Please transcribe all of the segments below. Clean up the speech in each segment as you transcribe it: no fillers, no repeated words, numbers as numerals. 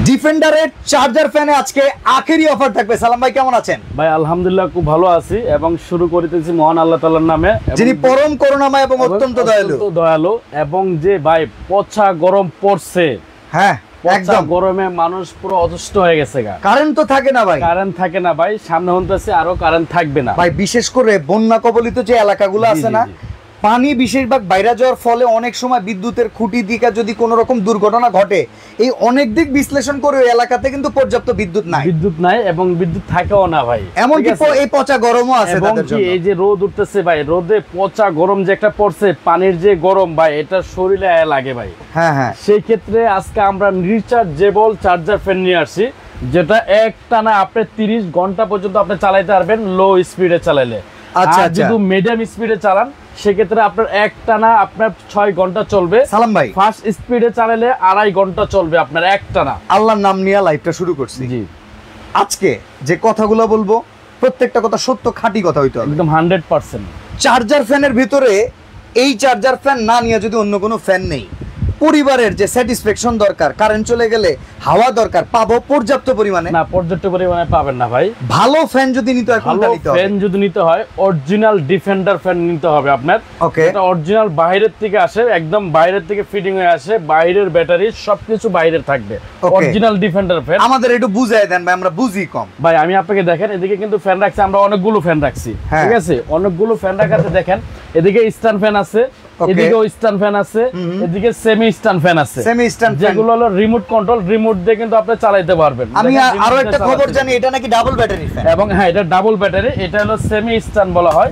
ডিফেন্ডারের charger ফ্যানে আজকে আখেরি offer থাকবে। সালাম ভাই কেমন আছেন? ভাই আলহামদুলিল্লাহ খুব ভালো আছি এবং শুরু করিতেছি মহান আল্লাহ তাআলার নামে, যিনি পরম করুণাময় এবং অত্যন্ত দয়ালু। এবং যে ভাই পচা গরম পড়ছে, হ্যাঁ একদম গরমে মানুষ পুরো অসুস্থ হয়ে গেছে। কারেন্ট তো থাকে না ভাই, কারেন্ট থাকে না ভাই, সামনে হতেছে আরো কারেন্ট থাকবে না ভাই। বিশেষ করে বন্যা কবলিত যে এলাকাগুলো আছে না, পানি বেশিরভাগ বাইরে যাওয়ার ফলে অনেক সময় বিদ্যুতের খুঁটি দিকে যদি কোনো রকম দুর্ঘটনা ঘটে, এই অনেক দিক বিশ্লেষণ করে ওই এলাকাতে কিন্তু পর্যাপ্ত বিদ্যুৎ নাই এবং বিদ্যুৎ থাকেও না ভাই। এমনকি এই পচা গরমও আছে তাদের জন্য। এই যে রোদ উঠতেছে ভাই, রোদে পচা গরম যে একটা পড়ছে, পানির যে গরম ভাই, এটা শরীরে লাগে ভাই। হ্যাঁ হ্যাঁ, সেই ক্ষেত্রে আজকে আমরা রিচার্জেবল চার্জার ফ্যান নিয়ে আসছি, যেটা একটানা আপনি 30 ঘন্টা পর্যন্ত আপনি চালাইতে পারবেন লো স্পিডে চালাইলে। আচ্ছা, যদি মিডিয়াম স্পিডে চালান সেক্ষেত্রে আপনার একটানা আপনার 6 ঘন্টা চলবে। সালাম ভাই, ফাস্ট স্পিডে চালালে 2.5 ঘন্টা চলবে আপনার একটানা। আল্লাহর নাম নিয়ে লাইভটা শুরু করছি। জি, আজকে যে কথাগুলো বলবো প্রত্যেকটা কথা সত্য, খাঁটি কথা হইতে হবে একদম 100%। চার্জার ফ্যানের ভিতরে এই চার্জার ফ্যান না নিয়ে যদি অন্য কোনো ফ্যান নেই, পরিবারের যে স্যাটিসফ্যাকশন দরকার, কারেন্ট চলে গেলে হাওয়া দরকার, পাবো পর্যাপ্ত পরিমাণে না? পর্যাপ্ত পরিমাণে পাবেন না ভাই। ভালো ফ্যান যদি নিতে হয়, কোনটা নিতে হবে? ফ্যান যদি নিতে হয় অরিজিনাল ডিফেন্ডার ফ্যান নিতে হবে আপনার। ওকে, এটা অরিজিনাল বাইরের থেকে আসে, একদম বাইরের থেকে ফিটিং হয়ে আসে, বাইরের ব্যাটারি সবকিছু বাইরের থাকবে। Original defender fan. আমাদের একটু বুঝাই দেন ভাই, আমরা বুঝি কম। ভাই আমি আপনাকে দেখেন, এদিকে কিন্তু ফ্যান রাখছি, আমরা অনেকগুলো ফ্যান রাখছি, ঠিক আছে? অনেকগুলো ফ্যান রাখাতে দেখেন, এদিকে স্ট্যান্ড ফ্যান আছে, এদিকেও স্ট্যান্ড ফ্যান আছে, এদিকে সেমি স্ট্যান্ড ফ্যান আছে, যেগুলো হলো রিমোট কন্ট্রোল, রিমোট দিয়ে কিন্তু আপনি চালাতে পারবেন। আমি আরো একটা খবর জানি, এটা নাকি ডাবল ব্যাটারি ফ্যান। এবং হ্যাঁ, এটা ডাবল ব্যাটারি, এটা হলো সেমি স্ট্যান্ড বলা হয়।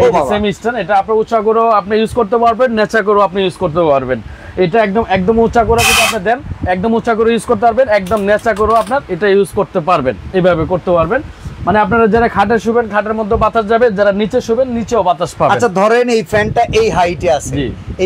এই যে সেমি স্ট্যান্ড, এটা আপনি উঁচা করেও আপনি ইউজ করতে পারবেন, নিচা করেও আপনি ইউজ করতে পারবেন। এটা একদম উঁচা করে যদি আপনি দেন, একদম উঁচা করে ইউজ করতে পারবেন, একদম নিচা করেও আপনার এটা ইউজ করতে পারবেন। এইভাবে করতে পারবেন, মানে আপনারা যারা খাটে শুবেন খাটের মধ্যে বাতাস যাবে, যারা নিচে শুবেন নিচেও বাতাস পাবেন। আচ্ছা ধরেন এই ফ্যানটা এই হাইটে আছে,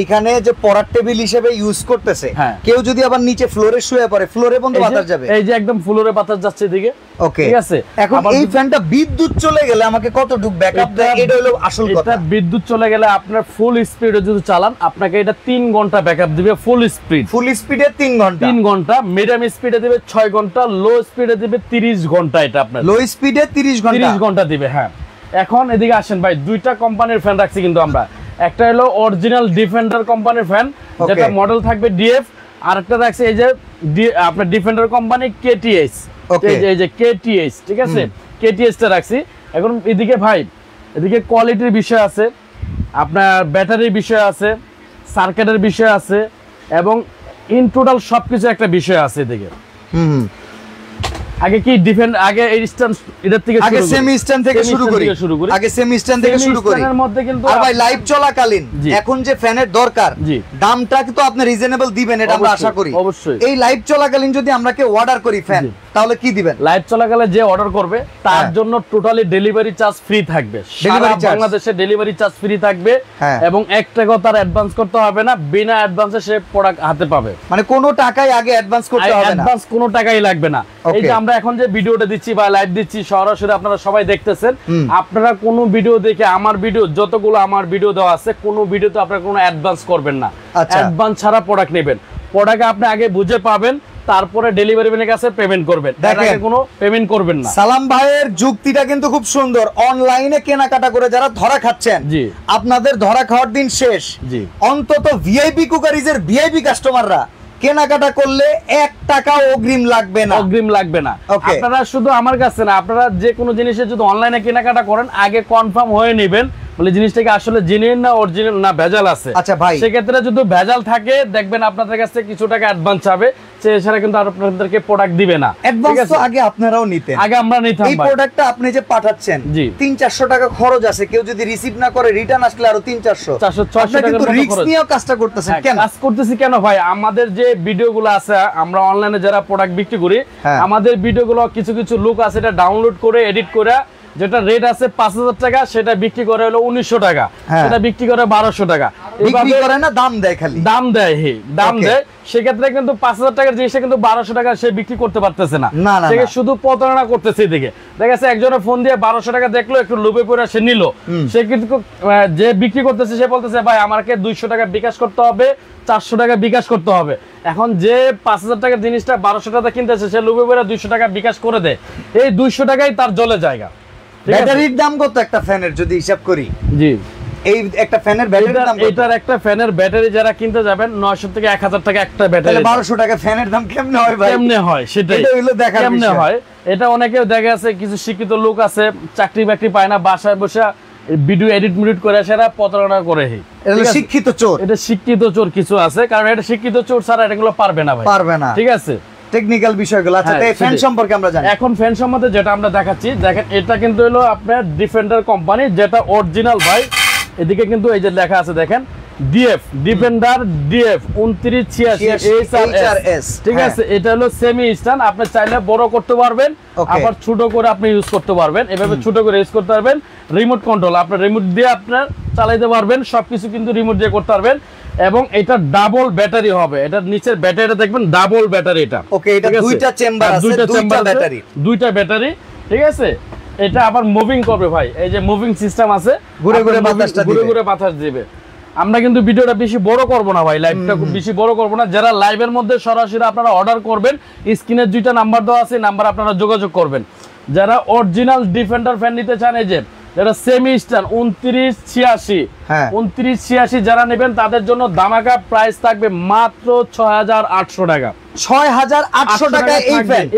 এইখানে যে পড়ার টেবিল হিসেবে ইউজ করতেছে, কেউ যদি আবার নিচে ফ্লোরে শুয়ে পড়ে, ফ্লোরে বন্ধ বাতাস যাবে। এই যে একদম ফ্লোরে বাতাস যাচ্ছে এদিকে। ওকে, ঠিক আছে। এখন এই ফ্যানটা বিদ্যুৎ চলে গেলে আমাকে কতটুকু ব্যাকআপ দেয়, এটা হলো আসল কথা। এটা বিদ্যুৎ চলে গেলে আপনার ফুল স্পিডে যদি চালান, আপনাকে এটা 3 ঘন্টা ব্যাকআপ দিবে। ফুল স্পিডে 3 ঘন্টা, মিডিয়াম স্পিডে দিবে 6 ঘন্টা, লো স্পিডে দিবে 30 ঘন্টা। এটা আপনার লো স্পিডে 30 ঘন্টা দিবে। হ্যাঁ, এখন এদিকে আসেন ভাই, দুইটা কোম্পানির ফ্যান রাখছি কিন্তু আমরা। একটা হলো অরিজিনাল ডিফেন্ডার কোম্পানির ফ্যান, যেটা মডেল থাকবে ডিএফ, আর একটা রাখছি এই যে আপনার ডিফেন্ডার কোম্পানি কেটিএস। এই যে কেটিএস, ঠিক আছে, কেটিএস টা রাখছি। এখন এদিকে ভাই, এদিকে কোয়ালিটির বিষয় আছে, আপনার ব্যাটারির বিষয় আছে, সার্কিটের বিষয় আছে, এবং ইন টোটাল সবকিছু একটা বিষয় আছে এদিকে। আগে কি ডিফেন্ড, আগে এই স্ট্যান্ড এর থেকে আগে সেমি স্ট্যান্ড থেকে শুরু করি। আগে সেমি স্ট্যান্ড থেকে শুরু করি। এর মধ্যে কিন্তু আর ভাই লাইভ চলাকালীন এখন যে ফ্যানের দরকার, দামটা তো আপনি রিজনেবল দিবেন, এটা আমরা আশা করি। অবশ্যই। এই লাইভ চলাকালীন যদি আমরা কে অর্ডার করি ফ্যান, তাহলে কি দিবেন? লাইভ চলাকালে যে অর্ডার করবে তার জন্য টোটালি ডেলিভারি চার্জ ফ্রি থাকবে। সারা বাংলাদেশে ডেলিভারি চার্জ ফ্রি থাকবে, এবং 1 টাকাও তার অ্যাডভান্স করতে হবে না। বিনা অ্যাডভান্সে সে প্রোডাক্ট হাতে পাবে, মানে কোনো টাকাই আগে অ্যাডভান্স করতে হবে না, অ্যাডভান্স কোনো টাকাই লাগবে না। এই যে আমরা এখন যে ভিডিওটা দিচ্ছি বা লাইভ দিচ্ছি, সরাসরি আপনারা সবাই দেখতেছেন। আপনারা কোনো ভিডিও দেখে, আমার ভিডিও যতগুলো আমার ভিডিও দেওয়া আছে, কোনো ভিডিওতে আপনারা কোনো অ্যাডভান্স করবেন না। অ্যাডভান্স ছাড়া প্রোডাক্ট নেবেন, প্রোডাক্ট আপনি আগে বুঝে পাবেন, তারপরে ডেলিভারি ম্যানের কাছে পেমেন্ট করবেন, আগে কোনো পেমেন্ট করবেন না। সালাম ভাইয়ের যুক্তিটা কিন্তু খুব সুন্দর। অনলাইনে কেনাকাটা করে যারা ধরা খাচ্ছেন, আপনাদের ধরা খাওয়ার দিন শেষ। অন্তত ভিআইপি কুকারিজের ভিআইপি কাস্টমাররা কেনাকাটা করলে 1 টাকা অগ্রিম লাগবে না, আপনারা শুধু আমার কাছে না, আপনারা যে কোনো জিনিসে যদি অনলাইনে কেনাকাটা করেন, আগে কনফার্ম হয়ে নেবেন বলে জিনিসটাকে আসলে জেনুইন না অরিজিনাল না ভেজাল আছে। আচ্ছা ভাই, সেক্ষেত্রে যদি ভেজাল থাকে, দেখবেন আপনাদের কাছে কিছু টাকা অ্যাডভান্স চাবে, এছাড়া কিন্তু আপনাদেরকে প্রোডাক্ট দিবে না। অ্যাডভান্স তো আগে আপনারাও নিতেন, আগে আমরা নিতাম। এই প্রোডাক্টটা আপনি যে পাঠাচ্ছেন, 300-400 টাকা খরচ আছে, কেউ যদি রিসিভ না করে রিটার্ন আসলে আরো 300-400 টাকা রিস্ক নিয়েও কাজটা করতেছেন কেন? কাজ করতেছি কেন ভাই? আমাদের যে ভিডিওগুলো আছে, আমরা অনলাইনে যারা প্রোডাক্ট বিক্রি করি, আমাদের ভিডিওগুলো কিছু কিছু লোক আছে, এটা ডাউনলোড করে এডিট করে যেটা রেট আছে 5000 টাকা সেটা বিক্রি করে হলো 1900 টাকা, সেটা বিক্রি করে 1200 টাকা। বিক্রি করে না, দাম দেয়, খালি দাম দেয়, দাম দেয়। সেক্ষেত্রে কিন্তু 5000 টাকার জিনিসটা কিন্তু 1200 টাকা সে বিক্রি করতে পারতেছে না, সে শুধু প্রতারণা করতেছে। এদিকে দেখা যাচ্ছে একজনের ফোন দিয়ে 1200 টাকা দেখলো, একটু লোভে পড়ে সে নিল, সে কিন্তু যে বিক্রি করতেছে সে বলতেছে ভাই আমাকে 200 টাকা বিকাশ করতে হবে, 400 টাকা বিকাশ করতে হবে। এখন যে 5000 টাকার জিনিসটা 1200 টাকা কিনতেছে সে লোভে পড়ে 200 টাকা বিকাশ করে দেয়, এই 200 টাকাই তার জলে জায়গা। ব্যাটারির দাম কত একটা ফ্যানের যদি হিসাব করি? জি, এই একটা ফ্যানের ব্যাটারির দাম, এটার একটা ফ্যানের ব্যাটারি যারা কিনতে যাবেন 900 থেকে 1000 টাকা একটা ব্যাটারি, 1200 টাকা ফ্যানের দাম কেমনে হয় ভাই? কেমনে হয় সেটাই হলো দেখার বিষয়। কেমনে হয় এটা অনেকেও দেখা আছে, কিছু শিক্ষিত লোক আছে চাকরি বাকরি পায় না, বাসায় বসে ভিডিও এডিট মিডিট করে সেরা প্রতারণা করে। এটা শিক্ষিত চোর, এটা শিক্ষিত চোর কিছু আছে, কারণ এটা শিক্ষিত চোর ছাড়া এগুলো পারবে না ভাই, পারবে না, ঠিক আছে, টেকনিক্যাল বিষয়গুলো। আচ্ছা, এই ফ্যান সম্পর্কে আমরা জানি। এখন ফ্যান সম্বন্ধে যেটা আমরা দেখাচ্ছি, দেখেন এটা কিন্তু হলো আপনার ডিফেন্ডার কোম্পানি, যেটা অরিজিনাল ভাই। এদিকে কিন্তু এই যে লেখা আছে দেখেন ডিএফ, ডিফেন্ডার ডিএফ 2986 HRS, ঠিক আছে। এটা হলো সেমি স্ট্যান্ড, আপনি চাইলে বড় করতে পারবেন, আবার ছোট করে আপনি ইউজ করতে পারবেন, এভাবে ছোট করে ইউজ করতে পারবেন। রিমোট কন্ট্রোল, আপনার রিমোট দিয়ে আপনার চালাতে পারবেন, সবকিছু কিন্তু রিমোট দিয়ে করতে পারবেন। এবং এটা ডাবল ব্যাটারি হবে, এটার নিচের ব্যাটারিটা দেখবেন ডাবল ব্যাটারি। এটা ওকে, এটা দুইটা চেম্বার আছে, দুইটা ব্যাটারি, দুইটা ব্যাটারি, ঠিক আছে। এটা আবার মুভিং করবে ভাই, এই যে মুভিং সিস্টেম আছে, ঘুরে ঘুরে বাতাসটা দিবে, ঘুরে ঘুরে বাতাস দিবে। আমরা কিন্তু ভিডিওটা বেশি বড় করব না ভাই, লাইভটা খুব বেশি বড় করব না। যারা লাইভের মধ্যে সরাসরি আপনারা অর্ডার করবেন, স্ক্রিনে দুইটা নাম্বার দেওয়া আছে, নাম্বার আপনারা যোগাযোগ করবেন। যারা অরিজিনাল ডিফেন্ডার ফ্যান নিতে চান, এই যে যেটা সেমি স্ট্যান্ড 2986 যারা নেবেন তাদের জন্য ধামাকা প্রাইস থাকবে মাত্র 6800 টাকা। 6800 টাকা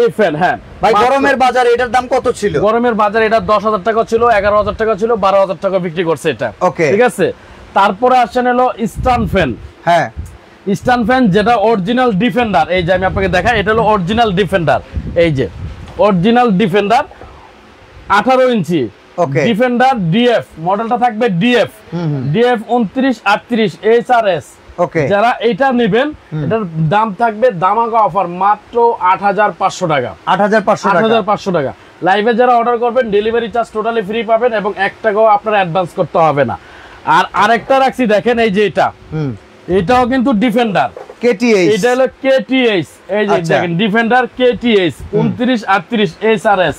এই ফ্যান। হ্যাঁ ভাই, গরমের বাজারে এটার দাম কত ছিল? গরমের বাজারে এটা 10000 টাকা ছিল, 11000 টাকা ছিল, 12000 টাকা বিক্রি করছে এটা, ঠিক আছে। তারপরে আসেন হলো স্ট্যান্ড ফ্যান। হ্যাঁ, স্ট্যান্ড ফ্যান যেটা অরিজিনাল ডিফেন্ডার, এই যে আমি আপনাকে দেখাই, এটা হলো অরিজিনাল ডিফেন্ডার। এই যে অরিজিনাল ডিফেন্ডার 18 ইঞ্চি ডিফেন্ডার ডিএফ, মডেলটা থাকবে ডিএফ 2938 HRS। যারা এটা নেবেন এটার দাম থাকবে ধামাকা অফার মাত্র 8500 টাকা। 8500 টাকা। লাইভে যারা অর্ডার করবেন ডেলিভারি চার্জ টোটালি ফ্রি পাবেন এবং 1 টাকাও আপনার অ্যাডভান্স করতে হবে না। আর আরেকটা রাখছি দেখেন, এই যে এটাও কিন্তু ডিফেন্ডার KTH, এটা হলো KTH, এই যে দেখেন ডিফেন্ডার KTH 2938 HRS।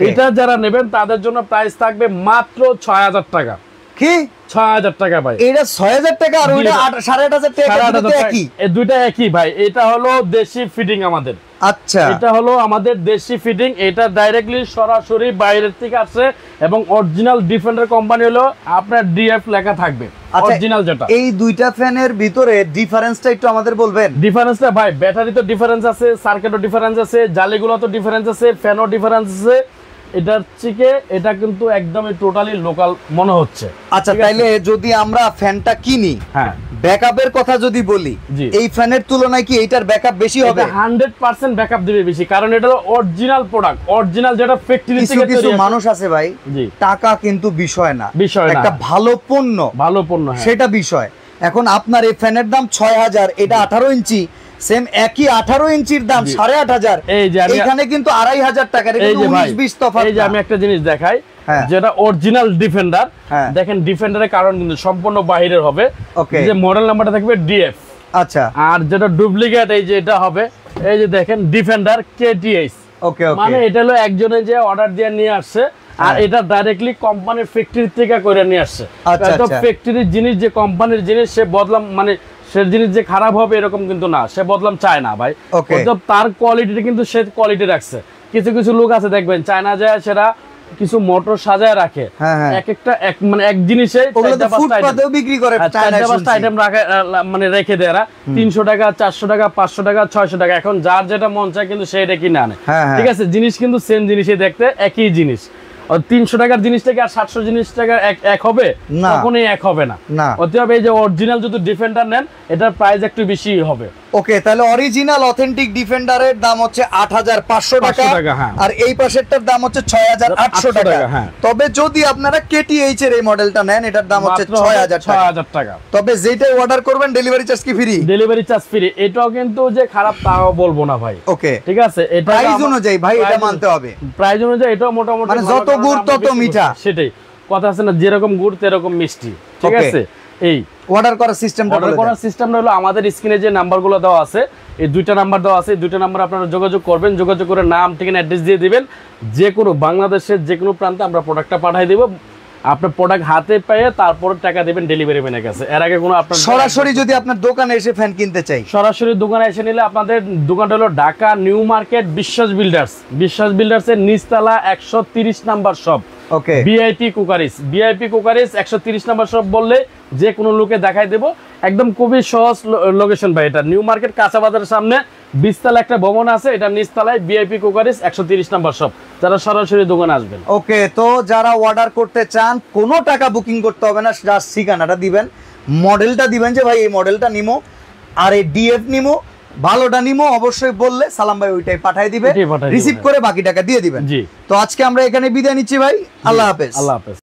এটা যারা নেবেন তাদের জন্য প্রাইস থাকবে মাত্র 6000 টাকা। কি 6000 টাকা ভাই? এটা 6000 টাকা আর ওইটা 8500 টাকা, এটা একই, এই দুইটা একই ভাই। এটা হলো দেশি ফিটিং আমাদের। আচ্ছা, এটা হলো আমাদের দেশি ফিটিং, এটা ডাইরেক্টলি সরাসরি বাইরের থেকে আসছে এবং অরিজিনাল ডিফেন্ডার কোম্পানি হলো আপনার ডিএফ লেখা থাকবে অরিজিনাল যেটা। এই দুইটা ফ্যানের ভিতরে ডিফারেন্সটা একটু আমাদের বলবেন? ডিফারেন্সটা ভাই, ব্যাটারি তো ডিফারেন্স আছে, সার্কিটও ডিফারেন্স আছে, জালিগুলো তো ডিফারেন্স আছে, ফ্যানও ডিফারেন্স আছে। এটার থেকে এটা কিন্তু একদমই টোটালি লোকাল মনে হচ্ছে। আচ্ছা, তাইলে যদি আমরা ফ্যানটা কিনি, হ্যাঁ, ব্যাকআপের কথা যদি বলি, এই ফ্যানের তুলনায় কি এইটার ব্যাকআপ বেশি হবে? 100% ব্যাকআপ দিবে বেশি, কারণ এটা অরিজিনাল প্রোডাক্ট, অরিজিনাল যেটা ফ্যাক্টরি থেকে তৈরি। কিছু মানুষ আছে ভাই, টাকা কিন্তু বিষয় না, একটা ভালো পণ্য, সেটা বিষয়। এখন আপনার এই ফ্যানের দাম 6000, এটা 18 ইঞ্চি, সেম একই 18 ইঞ্চির দাম 8500। এখানে কিন্তু 2500 টাকা, 19-20 তফাৎ। এই যে আমি একটা জিনিস দেখাই, যেটা অরিজিনাল ডিফেন্ডার, দেখেন ডিফেন্ডারের কারণ কিন্তু সম্পূর্ণ বাহিরের হবে, যে মডেল নাম্বারটা থাকবে ডিএফ। আচ্ছা, আর যেটা ডুপ্লিকেট এই যে এটা হবে, এই যে দেখেন ডিফেন্ডার KTH। মানে এটা হলো একজনে যে অর্ডার দিয়ে নিয়ে আসছে, আর এটা ডাইরেক্টলি কোম্পানির ফ্যাক্টরি থেকে করে নিয়ে আসছে। তো ফ্যাক্টরির জিনিস, যে কোম্পানির জিনিস, সে বদলাম মানে সে জিনিস যে খারাপ হবে এরকম কিন্তু না, সে বদলাম চায় না ভাই। তার কোয়ালিটিটা কিন্তু সে কোয়ালিটি রাখছে। কিছু কিছু লোক আছে দেখবেন চায়না যায়, সেটা কিছু মোটর সাজায় রাখে, এক একটা মানে এক জিনিসে আইটেম মানে রেখে দেয়, 300 টাকা, 400 টাকা, 500 টাকা, 600 টাকা। এখন যার যেটা মন চায় কিন্তু সে এটা কিনে আনে, ঠিক আছে। জিনিস কিন্তু সেম জিনিসই দেখতে, একই জিনিস। 300 টাকার জিনিসটাকে আর 700 জিনিস টাকা এক হবে? কখনোই এক হবে না। অতএব এই যে অরিজিনাল যদি ডিফেন্ডার নেন, এটার প্রাইস একটু বেশি হবে। ওকে, তাহলে অরিজিনাল অথেন্টিক ডিফেন্ডারের দাম হচ্ছে 8500 টাকা, আর এই পাশেরটার দাম হচ্ছে 6800 টাকা। তবে যদি আপনারা কেটিএইচ এর এই মডেলটা নেন, এটার দাম হচ্ছে 6000 টাকা। তবে যেটাই অর্ডার করবেন ডেলিভারি চার্জ কি ফ্রি? Delivery charge free. এটাও কিন্তু যে খারাপ তাও বলবো না ভাই। ওকে, ঠিক আছে, এটা প্রাইস অনুযায়ী ভাই এটা মানতে হবে। প্রাইস অনুযায়ী এটাও মোটামুটি মানে যত গুড় তত মিঠা, সেটাই কথা আছে না, যেরকম গুড় তেরকম মিষ্টি। ঠিক আছে, এই অর্ডার করার সিস্টেমটা হলো আমাদের স্ক্রিনে যে নাম্বারগুলো দেওয়া আছে, এই দুইটা নাম্বার দেওয়া আছে, এই দুইটা নাম্বার আপনারা যোগাযোগ করবেন, যোগাযোগ করে নাম ঠিকানা অ্যাড্রেস দিয়ে দিবেন। যে কোনো বাংলাদেশের যে কোনো প্রান্তে আমরা প্রোডাক্টটা পাঠিয়ে দেব। আপনার প্রোডাক্ট হাতে পেয়ে তারপর টাকা দিবেন ডেলিভারি ম্যানের কাছে। এর আগে কোনো আপনার সরাসরি যদি আপনার দোকানে এসে ফ্যান কিনতে চাই, সরাসরি দোকানে এসে নিলে আপনাদের দোকানটা হলো ঢাকা নিউ মার্কেট বিশ্বাস বিল্ডার্স। বিশ্বাস বিল্ডার্সের নিচতলা 130 নাম্বার শপ। ওকে, ভিআইপি কুকারিস 130 নাম্বার শপ বললে যে কোনো লোকে দেখাই দেব। একদম খুবই সহজ লোকেশন ভাই। এটা নিউ মার্কেট কাঁচা বাজারের সামনে 20 তলা একটা ভবন আছে, এটা নিচতলায় ভিআইপি কুকারিস 130 নাম্বার শপ, যারা সরাসরি দোকানে আসবেন। ওকে, তো যারা অর্ডার করতে চান কোনো টাকা বুকিং করতে হবে না, জাস্ট ঠিকানাটা দিবেন, মডেলটা দিবেন যে ভাই এই মডেলটা নিমো আর এই ডিএফ নিমো, ভালোটা নিমো অবশ্যই বললে সালাম ভাই ওইটাই পাঠিয়ে দিবে, রিসিভ করে বাকি টাকা দিয়ে দিবেন। জি, তো আজকে আমরা এখানে বিদায় নিচ্ছি ভাই, আল্লাহ হাফেজ। আল্লাহ হাফেজ।